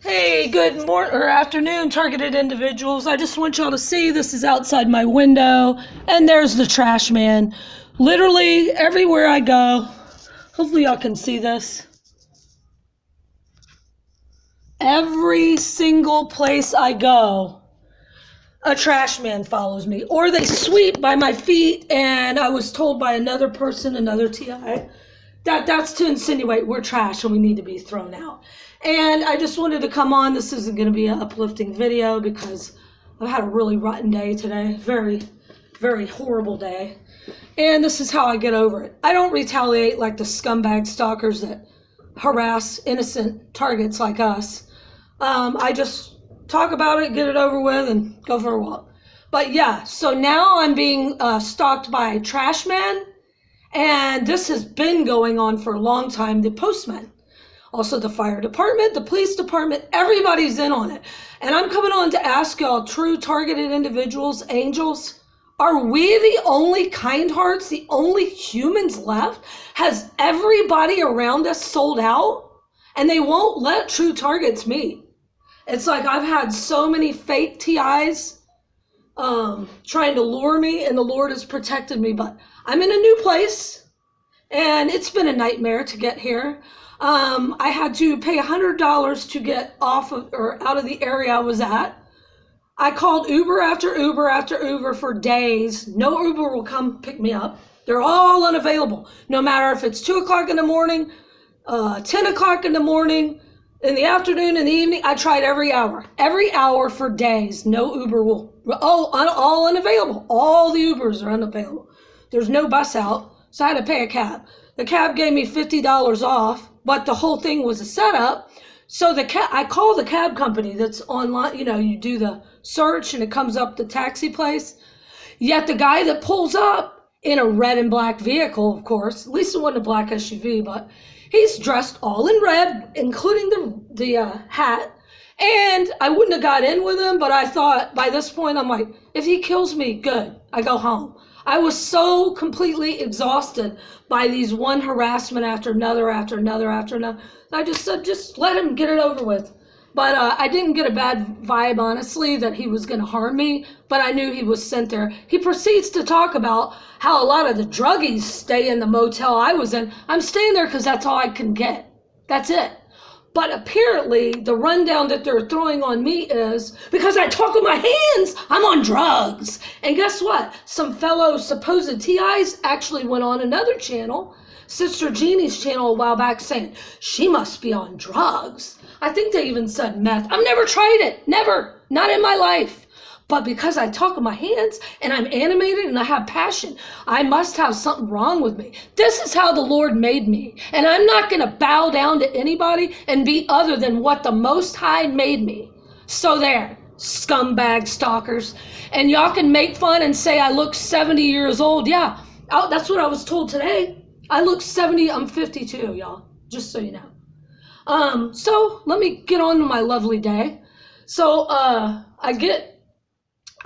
Hey, good morning or afternoon, targeted individuals. I just want y'all to see this is outside my window, and there's the trash man. Literally everywhere I go, hopefully y'all can see this. Every single place I go, a trash man follows me, or they sweep by my feet, and I was told by another person, another TI, that's to insinuate we're trash and we need to be thrown out. And I just wanted to come on. This isn't going to be an uplifting video because I've had a really rotten day today. Very, very horrible day. And this is how I get over it. I don't retaliate like the scumbag stalkers that harass innocent targets like us. I just talk about it, get it over with, and go for a walk. But yeah, so now I'm being stalked by a trash man. And this has been going on for a long time. The postman, also the fire department, the police department, everybody's in on it. And I'm coming on to ask y'all, true targeted individuals, angels, are we the only kind hearts, the only humans left? Has everybody around us sold out? And they won't let true targets meet. It's like I've had so many fake TIs trying to lure me, and the Lord has protected me, but I'm in a new place and it's been a nightmare to get here. I had to pay $100 to get off of or out of the area I was at. I called Uber after Uber after Uber for days. No Uber will come pick me up. They're all unavailable, no matter if it's 2 o'clock in the morning, 10 o'clock in the morning, in the afternoon, in the evening. I tried every hour for days. No Uber will, all unavailable. All the Ubers are unavailable. There's no bus out, so I had to pay a cab. The cab gave me $50 off, but the whole thing was a setup. So I call the cab company that's online. You know, you do the search and it comes up the taxi place. Yet the guy that pulls up in a red and black vehicle, of course, at least it wasn't a black SUV, but he's dressed all in red, including the hat. And I wouldn't have got in with him, but I thought by this point, I'm like, if he kills me, good, I go home. I was so completely exhausted by these one harassment after another, after another, after another. I just said, just let him get it over with. But I didn't get a bad vibe, honestly, that he was going to harm me, but I knew he was sent there. He proceeds to talk about how a lot of the druggies stay in the motel I was in. I'm staying there because that's all I can get. That's it. But apparently, the rundown that they're throwing on me is, because I talk with my hands, I'm on drugs. And guess what? Some fellow supposed TIs actually went on another channel, Sister Jeannie's channel a while back, saying, she must be on drugs. I think they even said meth. I've never tried it. Never. Not in my life. But because I talk with my hands and I'm animated and I have passion, I must have something wrong with me. This is how the Lord made me. And I'm not going to bow down to anybody and be other than what the Most High made me. So there, scumbag stalkers. And y'all can make fun and say I look 70 years old. Yeah, that's what I was told today. I look 70. I'm 52, y'all, just so you know. So let me get on to my lovely day. So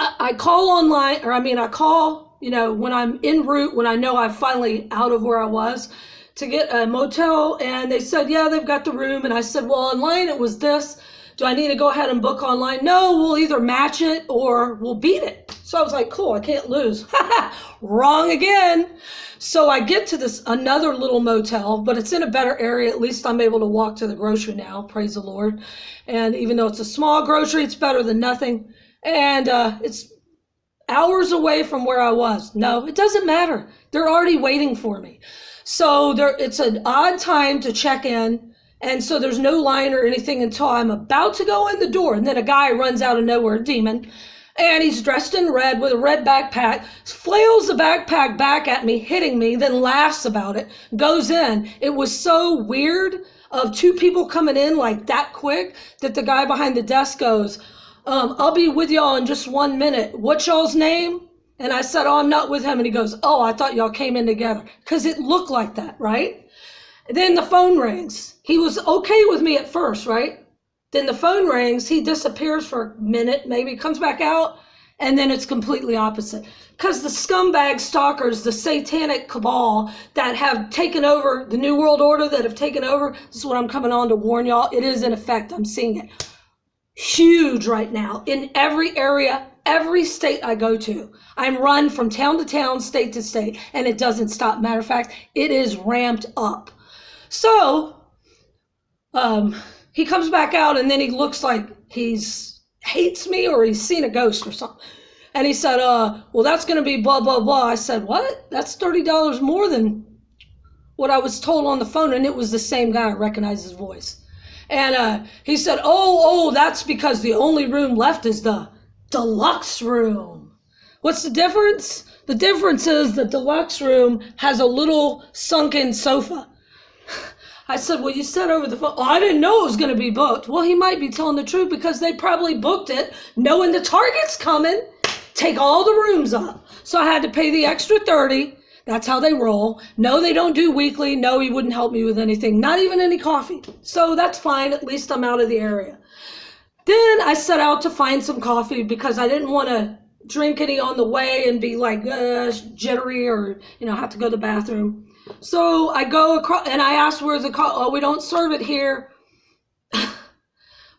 I call online, I call, when I'm en route, when I know I'm finally out of where I was, to get a motel. And they said, yeah, they've got the room. And I said, well, online it was this. Do I need to go ahead and book online? No, we'll either match it or we'll beat it. So I was like, cool, I can't lose. Wrong again. So I get to another little motel, but it's in a better area. At least I'm able to walk to the grocery now, praise the Lord. And even though it's a small grocery, it's better than nothing. And it's hours away from where I was. No, it doesn't matter. They're already waiting for me. So it's an odd time to check in. And so there's no line or anything until I'm about to go in the door. And then a guy runs out of nowhere, a demon. And he's dressed in red with a red backpack, flails the backpack back at me, hitting me, then laughs about it, goes in. It was so weird of 2 people coming in like that quick that the guy behind the desk goes, I'll be with y'all in just 1 minute. What's y'all's name? And I said, oh, I'm not with him. And he goes, oh, I thought y'all came in together. Because it looked like that, right? Then the phone rings. He was okay with me at first, right? Then the phone rings. He disappears for a minute, maybe comes back out. And then it's completely opposite. Because the scumbag stalkers, the satanic cabal that have taken over, the New World Order that have taken over, this is what I'm coming on to warn y'all. It is in effect. I'm seeing it. huge right now in every area, every state I go to. I'm run from town to town, state to state, and it doesn't stop. Matter of fact, it is ramped up. So he comes back out, and then he looks like he's hates me or he's seen a ghost or something. And he said, well, that's going to be blah, blah, blah. I said, what? That's $30 more than what I was told on the phone. And it was the same guy. I recognized his voice. And he said, oh, that's because the only room left is the deluxe room. What's the difference? The difference is the deluxe room has a little sunken sofa. I said, well, you said over the phone, oh, I didn't know it was going to be booked. Well, he might be telling the truth because they probably booked it knowing the Target's coming, take all the rooms up. So I had to pay the extra $30. That's how they roll. No, they don't do weekly. No, he wouldn't help me with anything, not even any coffee. So that's fine. At least I'm out of the area. Then I set out to find some coffee because I didn't want to drink any on the way and be like jittery or, have to go to the bathroom. So I go across and I asked where's the coffee. Oh, we don't serve it here.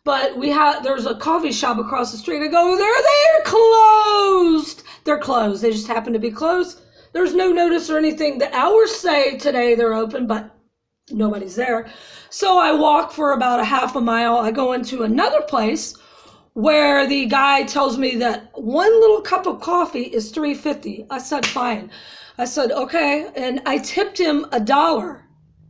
But there's a coffee shop across the street. I go, they're closed. They're closed. They just happen to be closed. There's no notice or anything. The hours say today they're open, but nobody's there. So I walk for about a half a mile. I go into another place where the guy tells me that one little cup of coffee is $3.50. I said, fine. I said, okay. And I tipped him $1.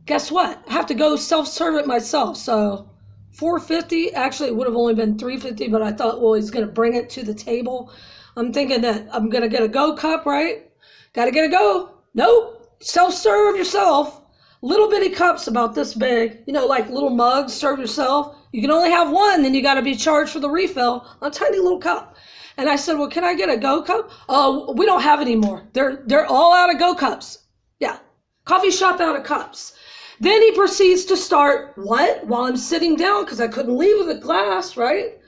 Guess what? I have to go self-serve it myself. So $4.50, actually it would have only been $3.50, but I thought, well, he's going to bring it to the table. I'm thinking that I'm going to get a go cup, right? Got to get a go. Nope. Self-serve yourself. Little bitty cups about this big, like little mugs, serve yourself. You can only have one, then you got to be charged for the refill. A tiny little cup. And I said, well, can I get a go cup? Oh, we don't have any more. They're all out of go cups. Yeah. Coffee shop out of cups. Then he proceeds to start, what? While I'm sitting down, because I couldn't leave with a glass, right?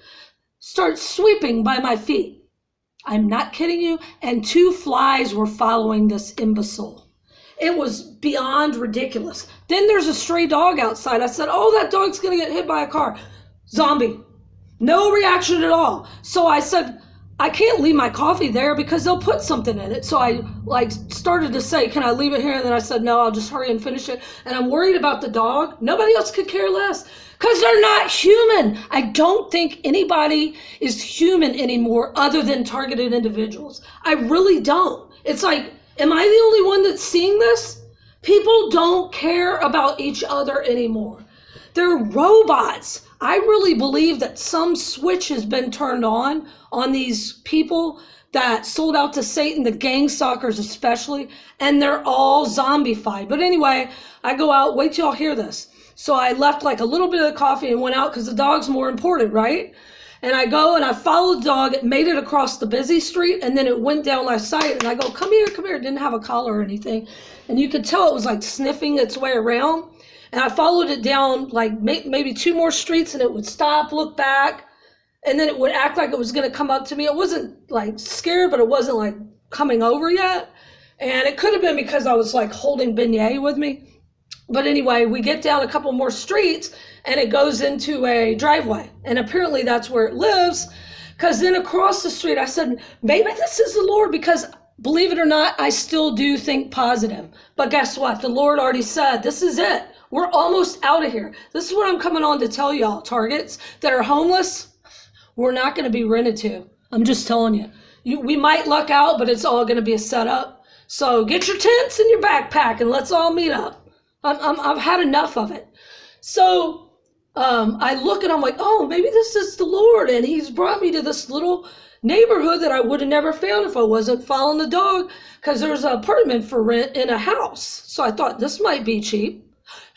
Start sweeping by my feet. I'm not kidding you. And 2 flies were following this imbecile. It was beyond ridiculous. Then there's a stray dog outside. I said, oh, that dog's going to get hit by a car. Zombie. No reaction at all. So I said, I can't leave my coffee there because they'll put something in it. So I started to say, can I leave it here? And then I said, no, I'll just hurry and finish it. And I'm worried about the dog. Nobody else could care less because they're not human. I don't think anybody is human anymore other than targeted individuals. I really don't. It's like, am I the only one that's seeing this? People don't care about each other anymore. They're robots. I really believe that some switch has been turned on these people that sold out to Satan, the gang stalkers especially, and they're all zombified. But anyway, I go out, wait till y'all hear this. So I left like a little bit of coffee and went out because the dog's more important, right? And I go and I followed the dog. It made it across the busy street and then it went down my side. And I go, come here, come here. It didn't have a collar or anything. And you could tell it was like sniffing its way around. And I followed it down like maybe 2 more streets and it would stop, look back. And then it would act like it was going to come up to me. It wasn't like scared, but it wasn't like coming over yet. And it could have been because I was like holding beignet with me. But anyway, we get down a couple more streets and it goes into a driveway. And apparently that's where it lives. Because then across the street, I said, maybe this is the Lord because believe it or not, I still do think positive. But guess what? The Lord already said, this is it. We're almost out of here. This is what I'm coming on to tell y'all, targets that are homeless. We're not going to be rented to. I'm just telling you. We might luck out, but it's all going to be a setup. So get your tents and your backpack and let's all meet up. I've had enough of it. So I look and I'm like, oh, maybe this is the Lord. And he's brought me to this little neighborhood that I would have never found if I wasn't following the dog because there's an apartment for rent in a house. So I thought this might be cheap.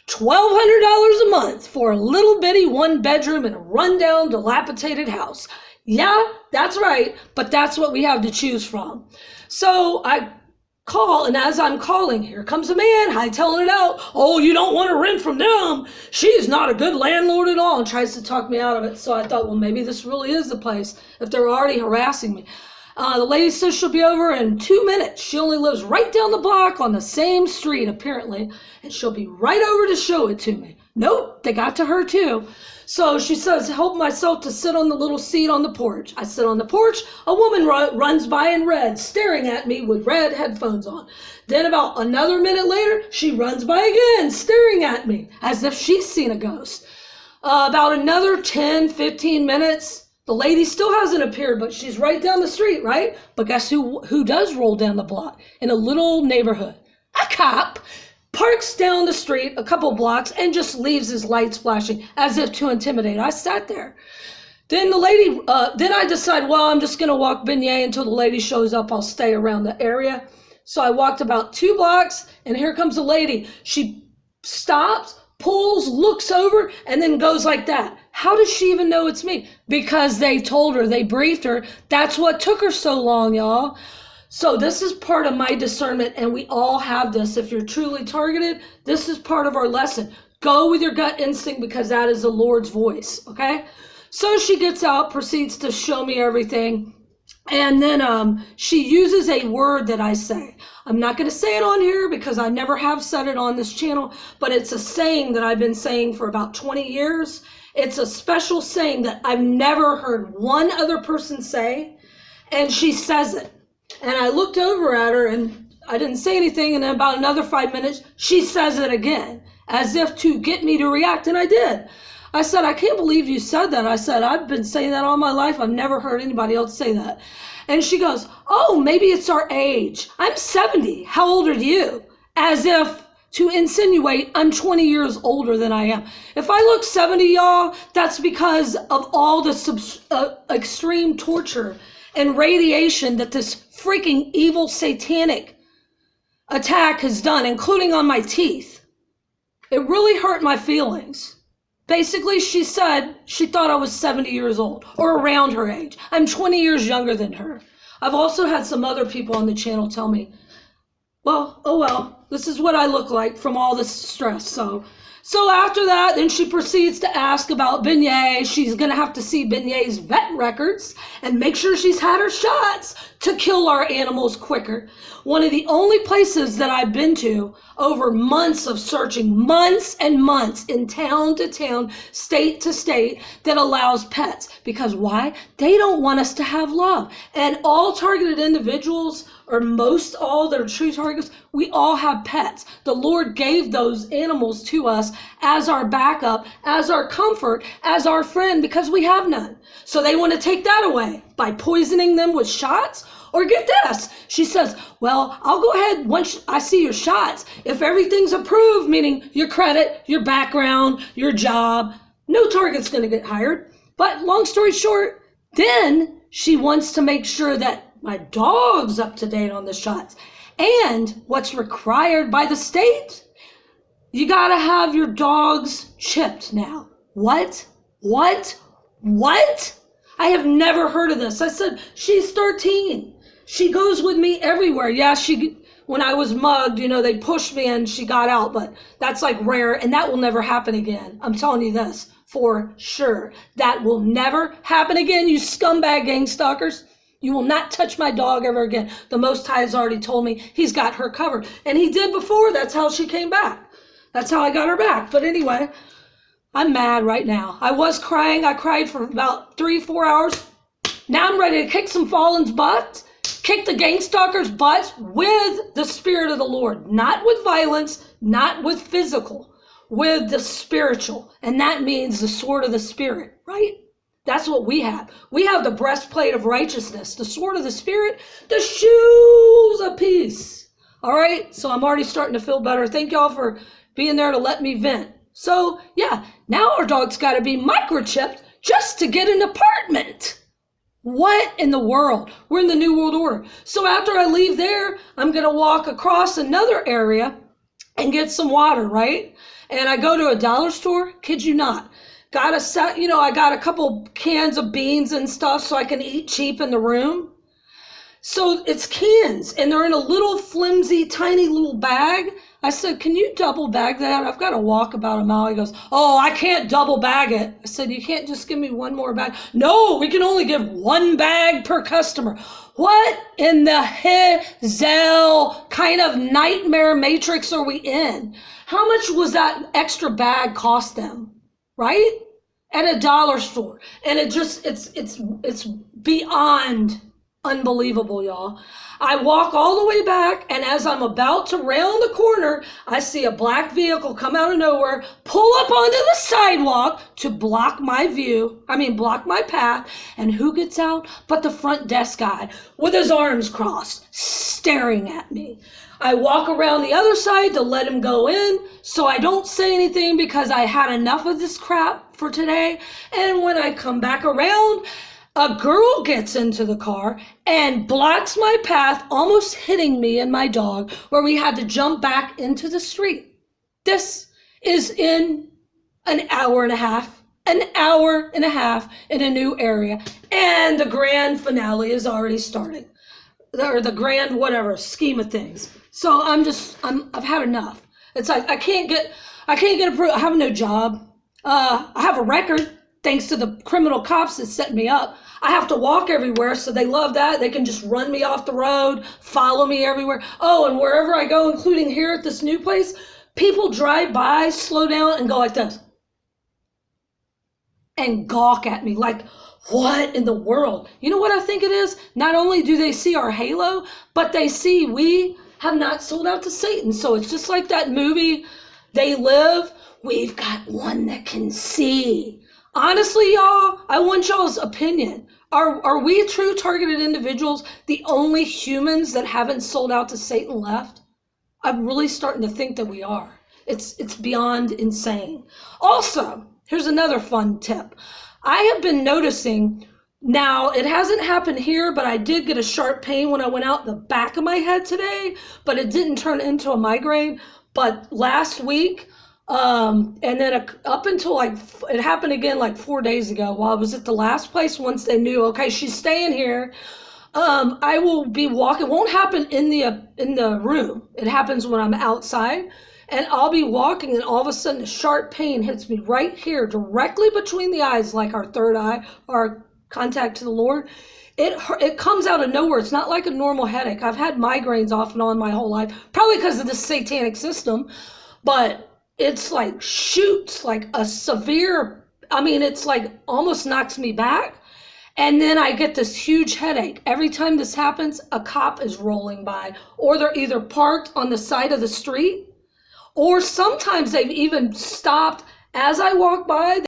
$1,200 a month for a little bitty 1-bedroom in a rundown, dilapidated house. Yeah, that's right, but that's what we have to choose from. So I call, and as I'm calling, here comes a man hightailing it out. Oh, you don't want to rent from them. She's not a good landlord at all, and tries to talk me out of it. So I thought, well, maybe this really is the place if they're already harassing me. The lady says she'll be over in 2 minutes. She only lives right down the block on the same street, apparently, and she'll be right over to show it to me. Nope, they got to her too. So she says, help myself to sit on the little seat on the porch. I sit on the porch. A woman runs by in red, staring at me with red headphones on. Then about another minute later, she runs by again, staring at me as if she's seen a ghost. About another 10, 15 minutes, the lady still hasn't appeared, but she's right down the street, right? But guess who does roll down the block in a little neighborhood? A cop. Parks down the street a couple blocks and just leaves his lights flashing as if to intimidate. I sat there. Then the lady, then I decide, well, I'm just going to walk beignet until the lady shows up. I'll stay around the area. So I walked about 2 blocks and here comes a lady. She stops, pulls, looks over, and then goes like that. How does she even know it's me? Because they told her, they briefed her. That's what took her so long, y'all. So this is part of my discernment, and we all have this. If you're truly targeted, this is part of our lesson. Go with your gut instinct because that is the Lord's voice, okay? So she gets out, proceeds to show me everything, and then she uses a word that I say. I'm not going to say it on here because I never have said it on this channel, but it's a saying that I've been saying for about 20 years. It's a special saying that I've never heard one other person say, and she says it. And I looked over at her and I didn't say anything. And then about another 5 minutes, she says it again, as if to get me to react. And I did. I said, I can't believe you said that. I said, I've been saying that all my life. I've never heard anybody else say that. And she goes, oh, maybe it's our age. I'm 70. How old are you? As if to insinuate I'm 20 years older than I am. If I look 70, y'all, that's because of all the extreme torture and radiation that this freaking evil satanic attack has done, including on my teeth. It really hurt my feelings. Basically, she said she thought I was 70 years old or around her age. I'm 20 years younger than her. I've also had some other people on the channel tell me, well, oh well, this is what I look like from all this stress. So after that, then she proceeds to ask about Beignet. She's going to have to see Beignet's vet records and make sure she's had her shots to kill our animals quicker. One of the only places that I've been to over months of searching, months and months, in town to town, state to state, that allows pets. Because why? They don't want us to have love. And all targeted individuals, or most all that are true targets, we all have pets. The Lord gave those animals to us as our backup, as our comfort, as our friend, because we have none. So they want to take that away by poisoning them with shots. Or get this, she says, well, I'll go ahead once I see your shots. If everything's approved, meaning your credit, your background, your job, no target's going to get hired. But long story short, then she wants to make sure that my dog's up to date on the shots. And what's required by the state, you got to have your dogs chipped now. What? I have never heard of this. I said, she's 13. She goes with me everywhere. Yeah, when I was mugged, they pushed me and she got out, but that's like rare, and that will never happen again. I'm telling you this for sure. That will never happen again, you scumbag gang stalkers. You will not touch my dog ever again. The Most High has already told me he's got her covered. And he did before. That's how she came back. That's how I got her back. But anyway, I'm mad right now. I was crying. I cried for about 3-4 hours. Now I'm ready to kick some fallen's butt. Kick the gang stalkers' butts with the Spirit of the Lord. Not with violence, not with physical, with the spiritual. And that means the sword of the Spirit, right? That's what we have. We have the breastplate of righteousness, the sword of the Spirit, the shoes of peace. All right? So I'm already starting to feel better. Thank y'all for being there to let me vent. So, yeah, now our dog's got to be microchipped just to get an apartment. What in the world? We're in the New World Order. So after I leave there, I'm going to walk across another area and get some water, right? And I go to a dollar store, kid you not. Got a set, I got a couple cans of beans and stuff so I can eat cheap in the room. So it's cans, and they're in a little flimsy, tiny little bag. I said, can you double bag that? I've got to walk about a mile. He goes, oh, I can't double bag it. I said, you can't just give me one more bag? No, we can only give one bag per customer. What in the hell kind of nightmare matrix are we in? How much was that extra bag cost them, right? At a dollar store. And it's beyond unbelievable, y'all. I walk all the way back, and as I'm about to round the corner, I see a black vehicle come out of nowhere, pull up onto the sidewalk to block my block my path. And who gets out but the front desk guy with his arms crossed, staring at me. I walk around the other side to let him go in, so I don't say anything because I had enough of this crap for today. And when I come back around, a girl gets into the car and blocks my path, almost hitting me and my dog, where we had to jump back into the street. This is in an hour and a half in a new area, and the grand finale is already starting, or the grand whatever scheme of things. So I've had enough. It's like I can't get approved. I have no job. I have a record thanks to the criminal cops that set me up. I have to walk everywhere, so they love that. They can just run me off the road, follow me everywhere. Oh, and wherever I go, including here at this new place, people drive by, slow down, and go like this. And gawk at me like, what in the world? You know what I think it is? Not only do they see our halo, but they see we have not sold out to Satan. So it's just like that movie, They Live. We've got one that can see. Honestly, y'all, I want y'all's opinion. Are we true targeted individuals the only humans that haven't sold out to Satan left? I'm really starting to think that we are. It's beyond insane. Also, here's another fun tip. I have been noticing, now it hasn't happened here, but I did get a sharp pain when I went out the back of my head today, but it didn't turn into a migraine. But last week, and then up until it happened again like 4 days ago while I was at the last place. Once they knew, okay, she's staying here, I will be walking. It won't happen in the room. It happens when I'm outside, and I'll be walking, and all of a sudden a sharp pain hits me right here, directly between the eyes, like our third eye, our contact to the Lord. It comes out of nowhere. It's not like a normal headache. I've had migraines off and on my whole life, probably because of the satanic system, but it's like shoots like a severe, it's like almost knocks me back. And then I get this huge headache. Every time this happens, a cop is rolling by, or they're either parked on the side of the street, or sometimes they've even stopped as I walk by.